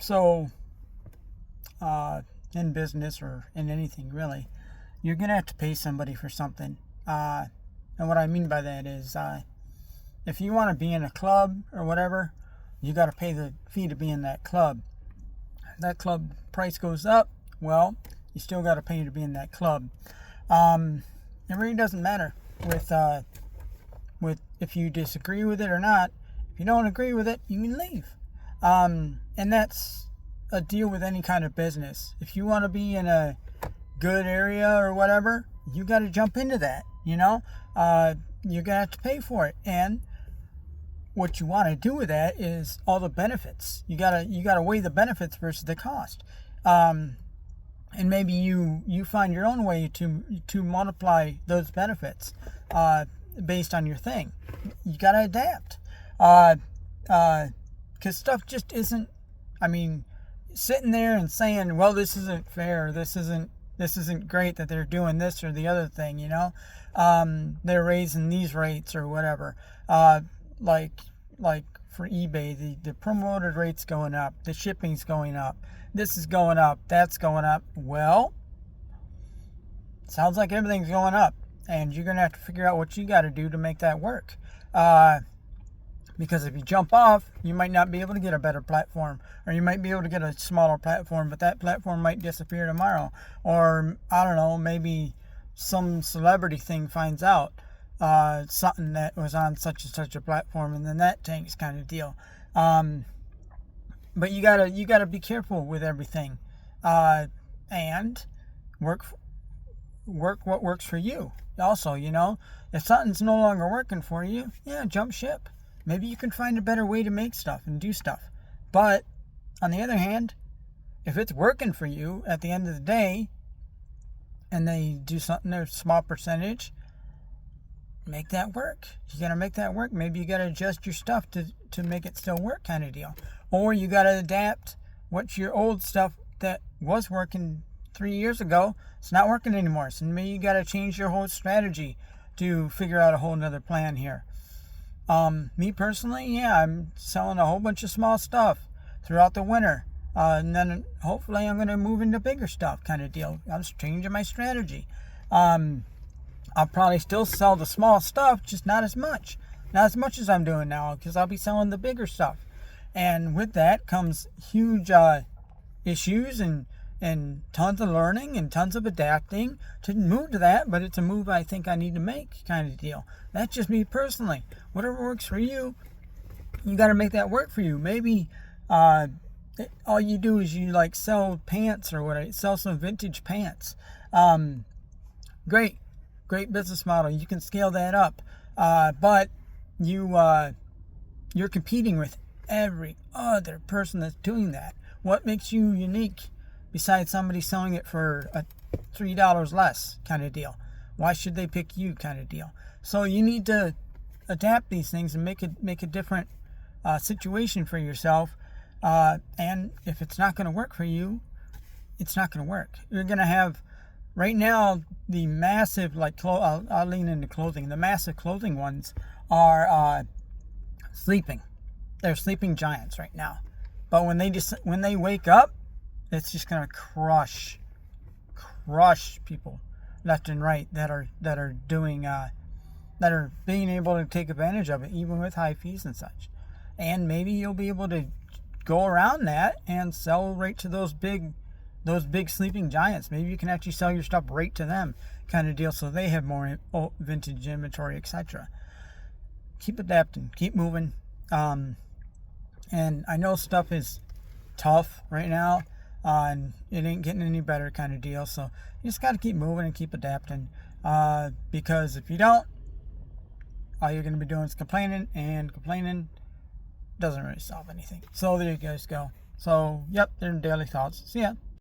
So, in business or in anything really, you're going to have to pay somebody for something. And what I mean by that is, if you want to be in a club or whatever, you got to pay the fee to be in that club. If that club price goes up, well, you still got to pay to be in that club. It really doesn't matter with if you disagree with it or not. If you don't agree with it, you can leave. And that's a deal with any kind of business. If you want to be in a good area or whatever, you got to jump into that. You're gonna have to pay for it. And what you want to do with that is all the benefits. You gotta weigh the benefits versus the cost. And maybe you find your own way to multiply those benefits based on your thing. You gotta adapt. Because stuff just isn't. I mean, sitting there and saying, "Well, this isn't fair. This isn't great that they're doing this or the other thing." They're raising these rates or whatever. Like for eBay, the promoted rate's going up, the shipping's going up, this is going up, that's going up. Well, sounds like everything's going up, and you're gonna have to figure out what you got to do to make that work. Because if you jump off, you might not be able to get a better platform, or you might be able to get a smaller platform, but that platform might disappear tomorrow. Or, I don't know, maybe some celebrity thing finds out something that was on such and such a platform, and then that tanks, kind of deal. But you gotta be careful with everything, and work what works for you. Also, if something's no longer working for you, jump ship. Maybe you can find a better way to make stuff and do stuff. But on the other hand, if it's working for you at the end of the day, and they do something, a small percentage, make that work. You gotta make that work. Maybe you gotta adjust your stuff to make it still work, kind of deal. Or you gotta adapt what's your old stuff that was working 3 years ago. It's not working anymore. So maybe you gotta change your whole strategy to figure out a whole nother plan here. Me personally, I'm selling a whole bunch of small stuff throughout the winter. And then hopefully I'm going to move into bigger stuff, kind of deal. I'm just changing my strategy. I'll probably still sell the small stuff, just not as much. Not as much as I'm doing now, because I'll be selling the bigger stuff. And with that comes huge issues and tons of learning and tons of adapting to move to that. But it's a move I think I need to make, kind of deal. That's just me personally. Whatever works for you, you got to make that work for you. Maybe all you do is you sell pants or whatever, sell some vintage pants. Great business model. You can scale that up, but you're competing with every other person that's doing that. What makes you unique besides somebody selling it for $3 less, kind of deal? Why should they pick you, kind of deal? So you need to adapt these things and make a different situation for yourself. And if it's not going to work for you, it's not going to work. You're going to have, right now, the massive, I'll lean into clothing. The massive clothing ones are sleeping. They're sleeping giants right now. But when they wake up, it's just going to crush people left and right that are doing that are being able to take advantage of it, even with high fees and such. And maybe you'll be able to go around that and sell right to those big sleeping giants. Maybe you can actually sell your stuff right to them, kind of deal, so they have more vintage inventory, etc. Keep adapting, keep moving. And I know stuff is tough right now, and it ain't getting any better, kind of deal. So you just got to keep moving and keep adapting, because if you don't, all you're going to be doing is complaining, and complaining doesn't really solve anything. So there you guys go. So, yep, they're daily thoughts. See ya.